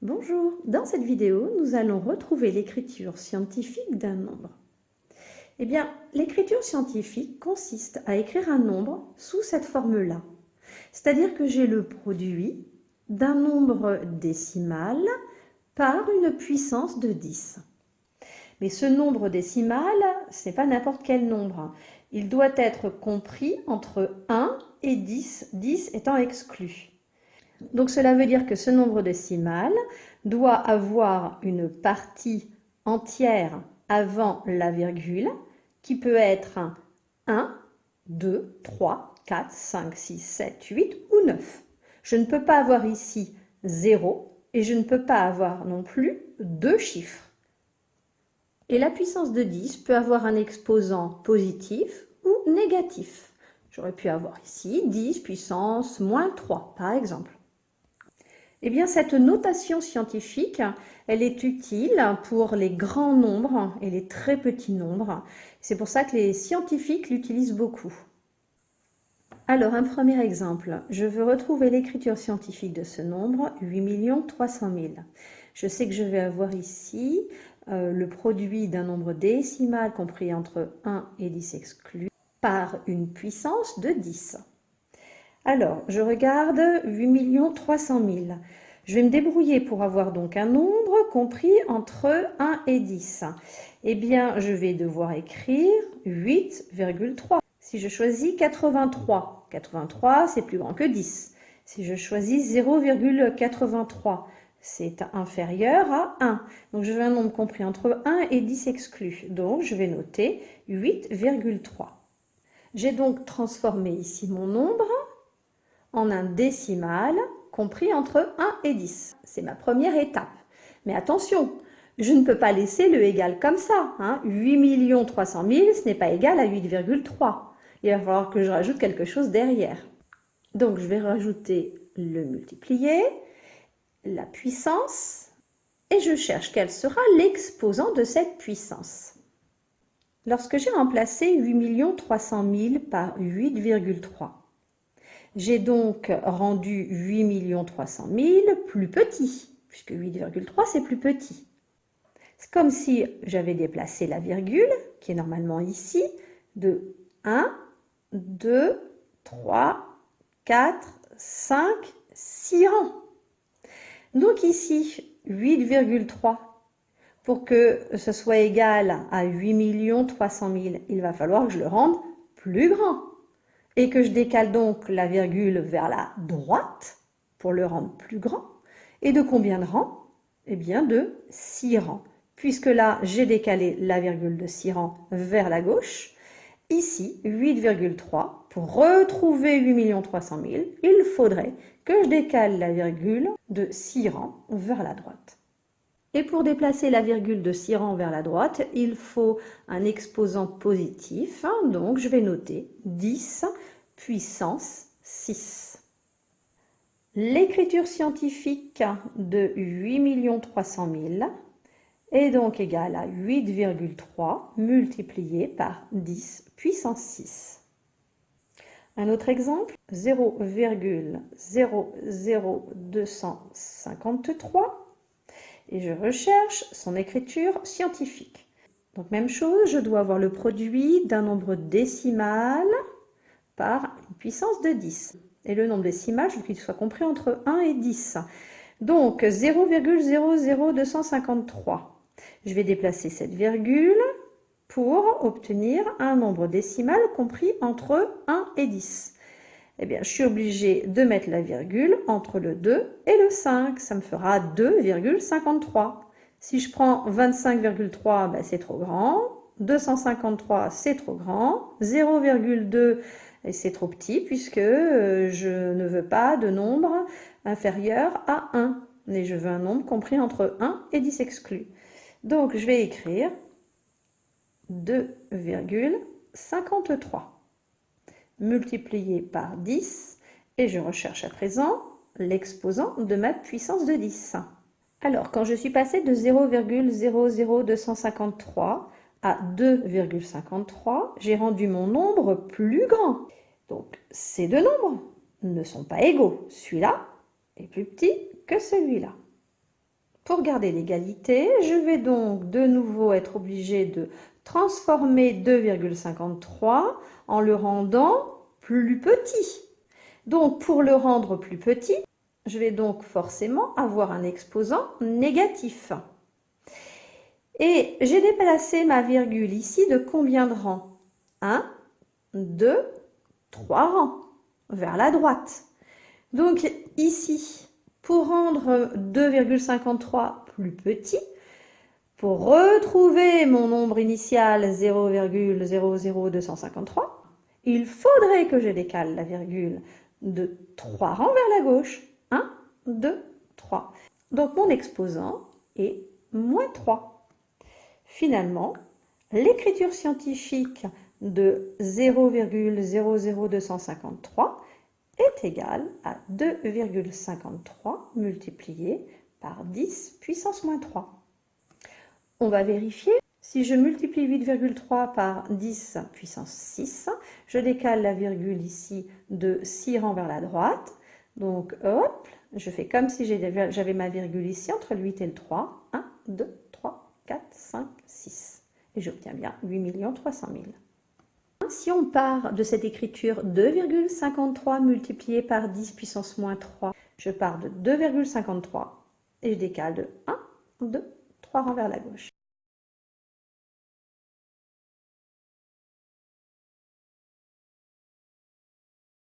Bonjour, dans cette vidéo, nous allons retrouver l'écriture scientifique d'un nombre. Eh bien, l'écriture scientifique consiste à écrire un nombre sous cette forme-là. C'est-à-dire que j'ai le produit d'un nombre décimal par une puissance de 10. Mais ce nombre décimal, ce n'est pas n'importe quel nombre. Il doit être compris entre 1 et 10, 10 étant exclu. Donc cela veut dire que ce nombre décimal doit avoir une partie entière avant la virgule qui peut être 1, 2, 3, 4, 5, 6, 7, 8 ou 9. Je ne peux pas avoir ici 0 et je ne peux pas avoir non plus deux chiffres. Et la puissance de 10 peut avoir un exposant positif ou négatif. J'aurais pu avoir ici 10 puissance moins 3 par exemple. Eh bien, cette notation scientifique, elle est utile pour les grands nombres et les très petits nombres. C'est pour ça que les scientifiques l'utilisent beaucoup. Alors, un premier exemple. Je veux retrouver l'écriture scientifique de ce nombre, 8 300 000. Je sais que je vais avoir ici le produit d'un nombre décimal compris entre 1 et 10 exclus par une puissance de 10. Alors, je regarde 8 300 000. Je vais me débrouiller pour avoir donc un nombre compris entre 1 et 10. Eh bien, je vais devoir écrire 8,3. Si je choisis 83, 83 c'est plus grand que 10. Si je choisis 0,83, c'est inférieur à 1. Donc, je veux un nombre compris entre 1 et 10 exclus. Donc, je vais noter 8,3. J'ai donc transformé ici mon nombre en un décimal compris entre 1 et 10. C'est ma première étape. Mais attention, je ne peux pas laisser le égal comme ça. 8 300 000, ce n'est pas égal à 8,3. Il va falloir que je rajoute quelque chose derrière. Donc, je vais rajouter le multiplié, la puissance, et je cherche quel sera l'exposant de cette puissance. Lorsque j'ai remplacé 8 300 000 par 8,3, j'ai donc rendu 8 300 000 plus petit, puisque 8,3 c'est plus petit. C'est comme si j'avais déplacé la virgule, qui est normalement ici, de 1, 2, 3, 4, 5, 6 rangs. Donc ici, 8,3. Pour que ce soit égal à 8 300 000, il va falloir que je le rende plus grand. Et que je décale donc la virgule vers la droite pour le rendre plus grand. Et de combien de rangs? Eh bien de 6 rangs. Puisque là, j'ai décalé la virgule de 6 rangs vers la gauche. Ici, 8,3. Pour retrouver 8 300 000, il faudrait que je décale la virgule de 6 rangs vers la droite. Et pour déplacer la virgule de 6 rangs vers la droite, il faut un exposant positif. Donc, je vais noter 10 puissance 6. L'écriture scientifique de 8 300 000 est donc égale à 8,3 multiplié par 10 puissance 6. Un autre exemple, 0,00253. Et je recherche son écriture scientifique. Donc même chose, je dois avoir le produit d'un nombre décimal par une puissance de 10. Et le nombre décimal, je veux qu'il soit compris entre 1 et 10. Donc 0,00253. Je vais déplacer cette virgule pour obtenir un nombre décimal compris entre 1 et 10. Eh bien, je suis obligée de mettre la virgule entre le 2 et le 5. Ça me fera 2,53. Si je prends 25,3, ben c'est trop grand. 253, c'est trop grand. 0,2, c'est trop petit puisque je ne veux pas de nombre inférieur à 1. Mais je veux un nombre compris entre 1 et 10 exclus. Donc, je vais écrire 2,53. Multiplié par 10 et je recherche à présent l'exposant de ma puissance de 10. Alors, quand je suis passée de 0,00253 à 2,53, j'ai rendu mon nombre plus grand. Donc, ces deux nombres ne sont pas égaux. Celui-là est plus petit que celui-là. Pour garder l'égalité, je vais donc de nouveau être obligée de transformer 2,53 en le rendant plus petit. Donc, pour le rendre plus petit, je vais donc forcément avoir un exposant négatif. Et j'ai déplacé ma virgule ici de combien de rangs? 1, 2, 3 rangs vers la droite. Donc ici, pour rendre 2,53 plus petit, pour retrouver mon nombre initial 0,00253, il faudrait que je décale la virgule de 3 rangs vers la gauche. 1, 2, 3. Donc mon exposant est moins 3. Finalement, l'écriture scientifique de 0,00253 est égale à 2,53 multiplié par 10 puissance moins 3. On va vérifier. Si je multiplie 8,3 par 10 puissance 6, je décale la virgule ici de 6 rangs vers la droite. Donc, hop, je fais comme si j'avais ma virgule ici entre le 8 et le 3. 1, 2, 3, 4, 5, 6. Et j'obtiens bien 8 300 000. Si on part de cette écriture 2,53 multiplié par 10 puissance moins 3, je pars de 2,53 et je décale de 1, 2, 3 rangs vers la gauche.